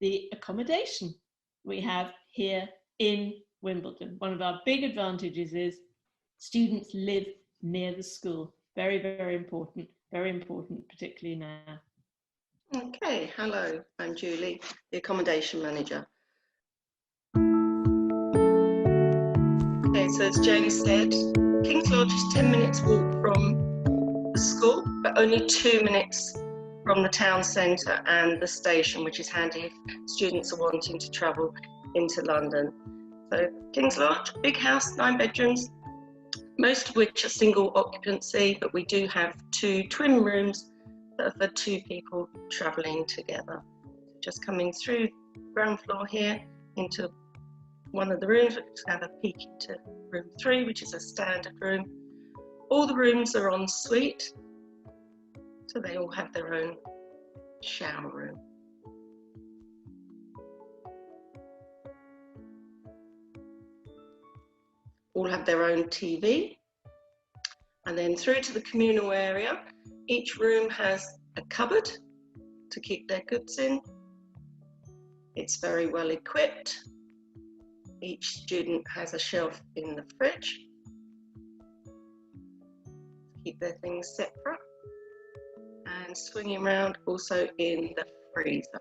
the accommodation we have here in Wimbledon. One of our big advantages is students live near the school. Very, very important, particularly now. Okay, hello, I'm Julie, the Accommodation Manager. Okay, so as James said, King's Lodge is 10 minutes walk from the school, but only 2 minutes from the town centre and the station, which is handy if students are wanting to travel into London. So King's Lodge, big house, 9 bedrooms, most of which are single occupancy, but we do have 2 twin rooms that are for 2 people travelling together. Just coming through ground floor here into one of the rooms. We'll just have a peek into room 3, which is a standard room. All the rooms are en suite, so they all have their own shower room. All have their own TV. And then through to the communal area, each room has a cupboard to keep their goods in. It's very well equipped. Each student has a shelf in the fridge to keep their things separate. And swinging around also in the freezer.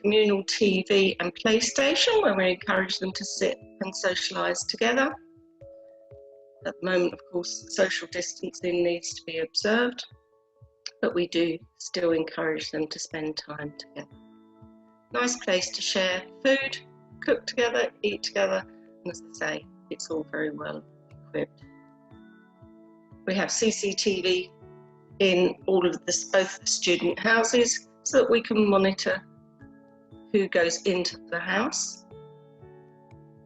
Communal TV and PlayStation, where we encourage them to sit and socialise together. At the moment, of course, social distancing needs to be observed, but we do still encourage them to spend time together. Nice place to share food, cook together, eat together, and as I say, it's all very well equipped. We have CCTV in all of both the student houses, so that we can monitor who goes into the house,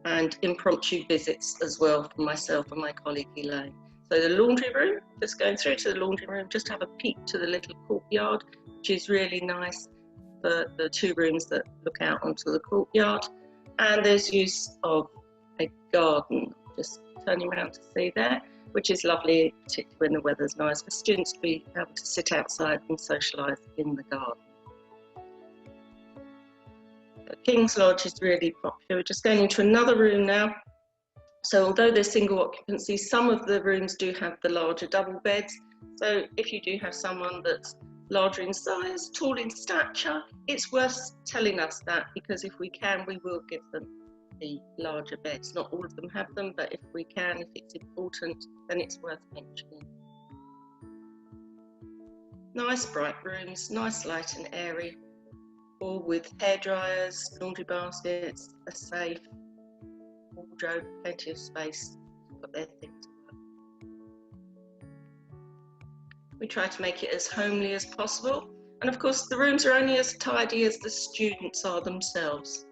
and impromptu visits as well from myself and my colleague Elaine. So the laundry room, just going through to the laundry room, just have a peek to the little courtyard, which is really nice for the 2 rooms that look out onto the courtyard. And there's use of a garden, just turning around to see there, which is lovely, particularly when the weather's nice, for students to be able to sit outside and socialise in the garden. King's Lodge is really popular. We're just going into another room now. So although they're single occupancy, some of the rooms do have the larger double beds. So if you do have someone that's larger in size, tall in stature, it's worth telling us that, because if we can, we will give them the larger beds. Not all of them have them, but if we can, if it's important, then it's worth mentioning. Nice bright rooms, nice light and airy, all with hair dryers, laundry baskets, a safe, wardrobe, plenty of space to put their things away. We try to make it as homely as possible, and of course the rooms are only as tidy as the students are themselves.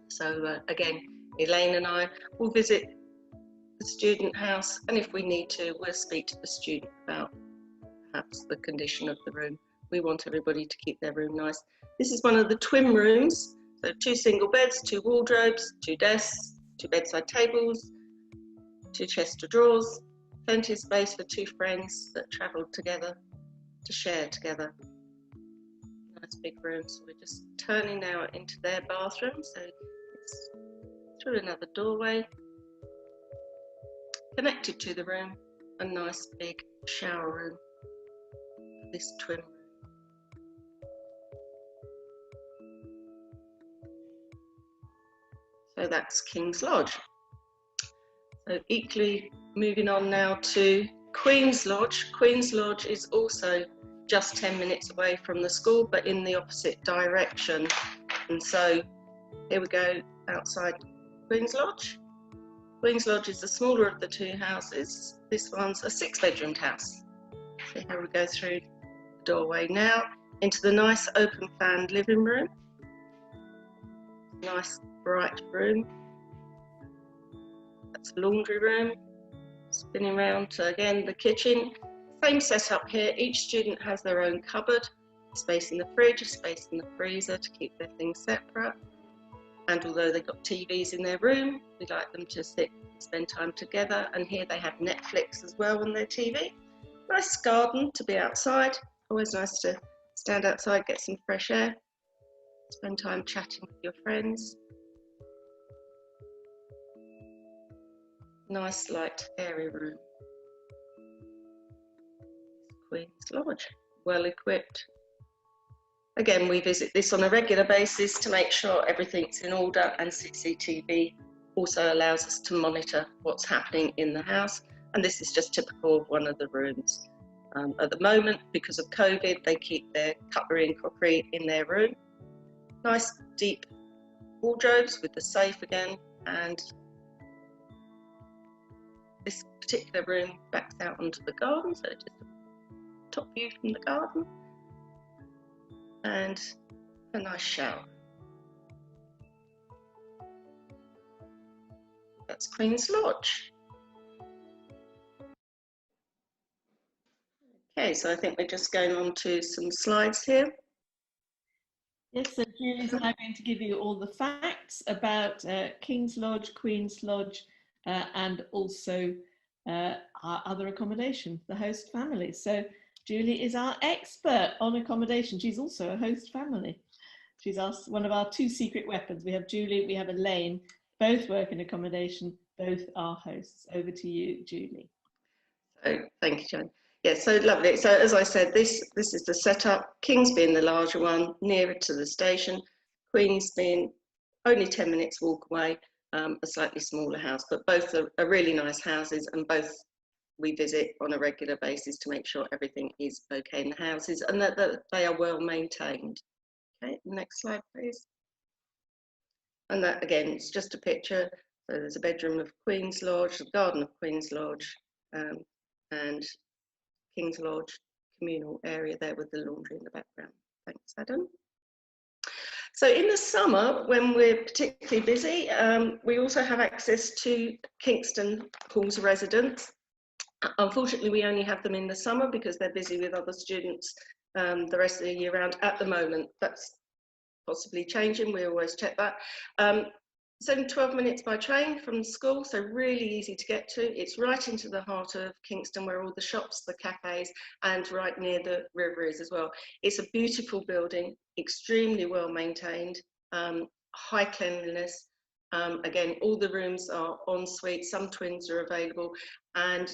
So again, Elaine and I will visit the student house, and if we need to, we'll speak to the student about perhaps the condition of the room. We want everybody to keep their room nice. This is one of the twin rooms, so 2 single beds, 2 wardrobes, 2 desks, 2 bedside tables, 2 chests of drawers, plenty of space for 2 friends that travelled together to share together. Nice big room. So we're just turning now into their bathroom, so it's through another doorway, connected to the room, a nice big shower room for this twin room. So that's King's Lodge. So equally moving on now to Queen's Lodge. Queen's Lodge is also just 10 minutes away from the school, but in the opposite direction. And so here we go outside Queen's Lodge. Queen's Lodge is the smaller of the 2 houses. This one's a 6-bedroomed house. So here we go through the doorway now into the nice open planned living room. Nice bright room. That's the laundry room. Spinning around to again the kitchen. Same setup here. Each student has their own cupboard, space in the fridge, a space in the freezer to keep their things separate. And although they've got TVs in their room, we like them to sit and spend time together. And here they have Netflix as well on their TV. Nice garden to be outside. Always nice to stand outside, get some fresh air. Spend time chatting with your friends. Nice, light, airy room. Queen's Lodge, well equipped. Again, we visit this on a regular basis to make sure everything's in order, and CCTV also allows us to monitor what's happening in the house. And this is just typical of one of the rooms. At the moment, because of COVID, they keep their cutlery and crockery in their room. Nice deep wardrobes with the safe again, and this particular room backs out onto the garden, so just a top view from the garden, and a nice shower. That's Queen's Lodge. Okay, so I think we're just going on to some slides here. Yes, so Julie's now going to give you all the facts about King's Lodge, Queen's Lodge, and also our other accommodation, the host family. So Julie is our expert on accommodation. She's also a host family. She's one of our two secret weapons. We have Julie, we have Elaine, both work in accommodation, both are hosts. Over to you, Julie. So, thank you, Jane. Yeah, so lovely. So as I said, this is the setup. King's being the larger one, nearer to the station. Queen's being only 10 minutes walk away, a slightly smaller house, but both are really nice houses, and both we visit on a regular basis to make sure everything is okay in the houses and that they are well maintained. Okay, next slide, please. And that again, it's just a picture. So there's a bedroom of Queen's Lodge, the garden of Queen's Lodge, and King's Lodge communal area there with the laundry in the background. Thanks, Adam. So in the summer, when we're particularly busy, we also have access to Kingston Halls residents. Unfortunately, we only have them in the summer because they're busy with other students the rest of the year round at the moment. That's possibly changing, we always check that. It's only 12 minutes by train from the school, so really easy to get to. It's right into the heart of Kingston, where all the shops, the cafes, and right near the river is as well. It's a beautiful building, extremely well maintained, high cleanliness. Again, all the rooms are en suite, some twins are available, and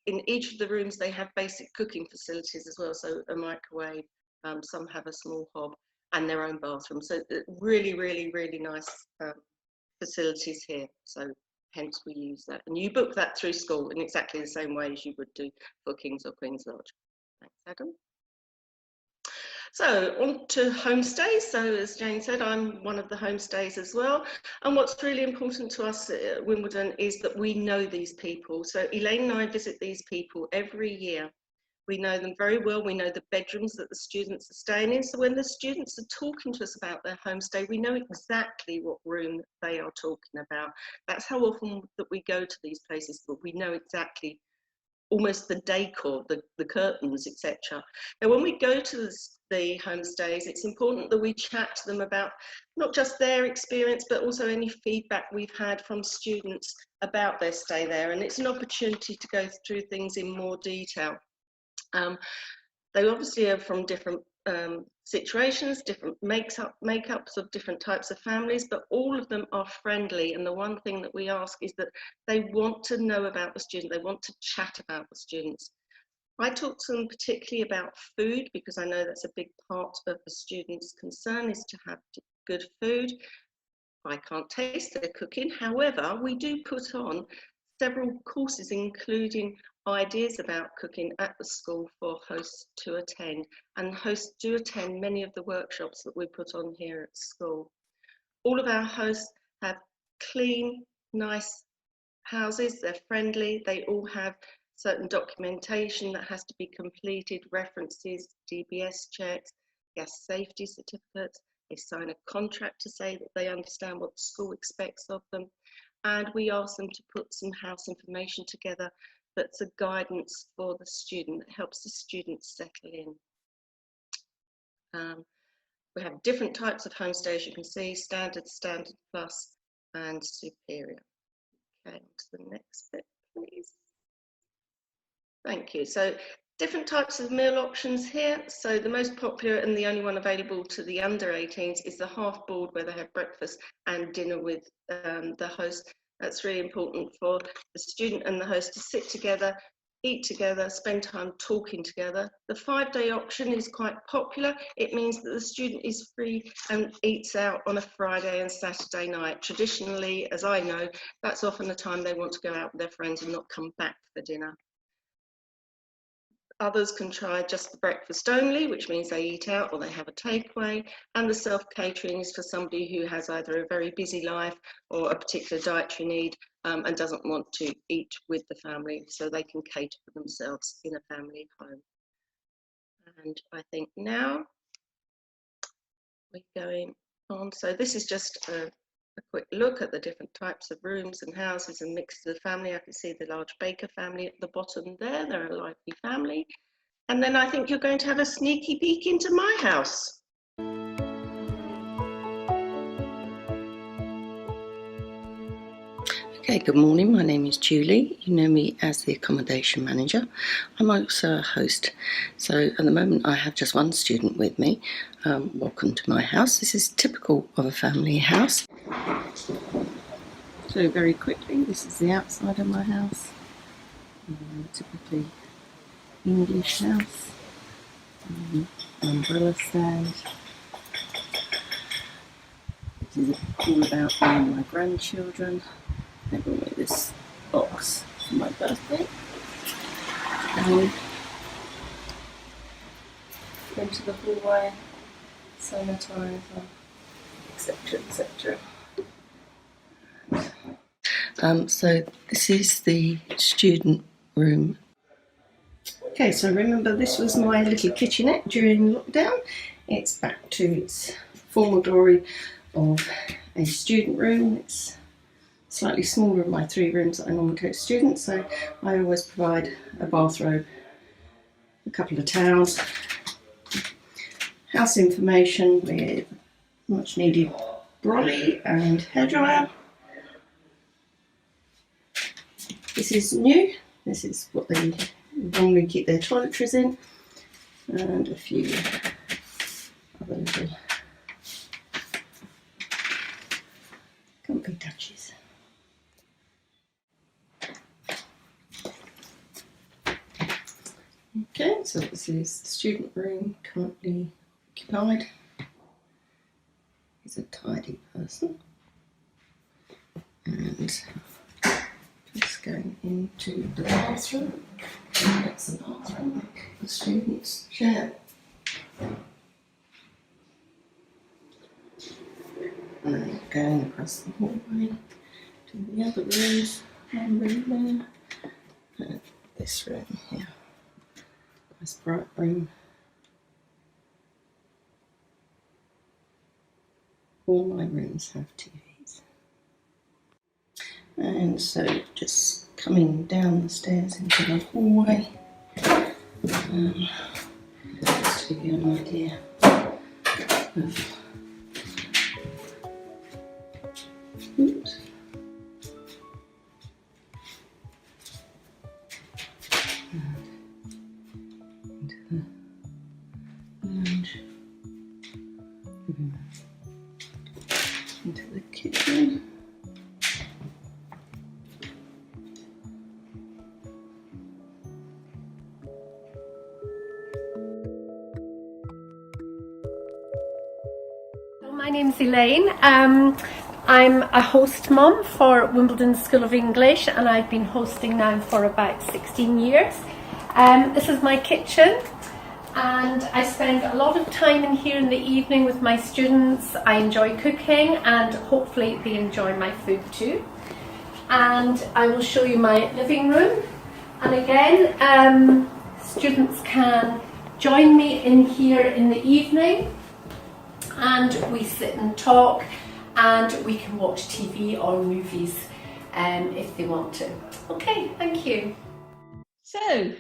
in each of the rooms they have basic cooking facilities as well, so a microwave, some have a small hob, and their own bathroom. So really, really, really nice facilities here. So hence we use that. And you book that through school in exactly the same way as you would do for King's or Queen's Lodge. Thanks, Adam. So on to homestays. So as Jane said, I'm one of the homestays as well. And what's really important to us at Wimbledon is that we know these people. So Elaine and I visit these people every year. We know them very well. We know the bedrooms that the students are staying in. So when the students are talking to us about their homestay, we know exactly what room they are talking about. That's how often that we go to these places, but we know exactly almost the decor, the curtains, etc. Now, when we go to the homestays, it's important that we chat to them about not just their experience, but also any feedback we've had from students about their stay there. And it's an opportunity to go through things in more detail. They obviously are from different situations, different makeups of different types of families, but all of them are friendly. And the one thing that we ask is that they want to know about the student, they want to chat about the students. I talk to them particularly about food, because I know that's a big part of the students' concern, is to have good food. I can't taste their cooking, however, we do put on several courses, including ideas about cooking at the school for hosts to attend, and hosts do attend many of the workshops that we put on here at school. All of our hosts have clean, nice houses, they're friendly, they all have certain documentation that has to be completed, references, DBS checks, gas safety certificates, they sign a contract to say that they understand what the school expects of them, and we ask them to put some house information together that's a guidance for the student, that helps the student settle in. We have different types of homestays, you can see, standard, standard plus, and superior. Okay, on to the next bit, please. Thank you. So Different types of meal options here. So the most popular and the only one available to the under 18s is the half board, where they have breakfast and dinner with the host. That's really important for the student and the host to sit together, eat together, spend time talking together. The 5-day option is quite popular. It means that the student is free and eats out on a Friday and Saturday night. Traditionally, as I know, that's often the time they want to go out with their friends and not come back for dinner. Others can try just the breakfast only, which means they eat out or they have a takeaway, and the self-catering is for somebody who has either a very busy life or a particular dietary need and doesn't want to eat with the family, so they can cater for themselves in a family home. And I think now we're going on. So this is just a quick look at the different types of rooms and houses and mixed of the family. I can see the large Baker family at the bottom there. They're a lively family. And then I think you're going to have a sneaky peek into my house. Okay, good morning. My name is Julie. You know me as the Accommodation Manager. I'm also a host. So at the moment I have just one student with me. Welcome to my house. This is typical of a family house. So very quickly, this is the outside of my house. Typically English house. Umbrella stand. This is all about me and my grandchildren. They brought me this box for my birthday. Into the hallway, sanitizer, etc, etc. So this is the student room. Okay, so remember this was my little kitchenette during lockdown. It's back to its former glory of a student room. It's slightly smaller than my 3 rooms that I normally take to students, so I always provide a bathrobe, a couple of towels, house information with much needed brolly and hairdryer. This is new. This is what they normally keep their toiletries in, and a few other little comfy touches. Okay, so this is the student room currently occupied. He's a tidy person. And just going into the bathroom. That's the bathroom, the student's chair. And going across the hallway to the other rooms. One room there. And this room here. Nice bright room. All my rooms have TVs. And so just coming down the stairs into the hallway, just to give you an idea of into the kitchen. My name's Elaine. I'm a host mum for Wimbledon School of English, and I've been hosting now for about 16 years. This is my kitchen, and I spend a lot of time in here in the evening with my students. I enjoy cooking, and hopefully they enjoy my food too. And I will show you my living room. And again, students can join me in here in the evening, and we sit and talk, and we can watch TV or movies if they want to. Okay, thank you. So,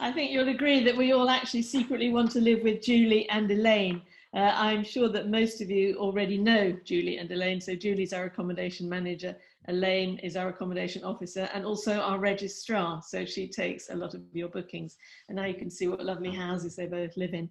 I think you'll agree that we all actually secretly want to live with Julie and Elaine. I'm sure that most of you already know Julie and Elaine. So Julie's our accommodation manager, Elaine is our accommodation officer, and also our registrar. So she takes a lot of your bookings. And now you can see what lovely houses they both live in.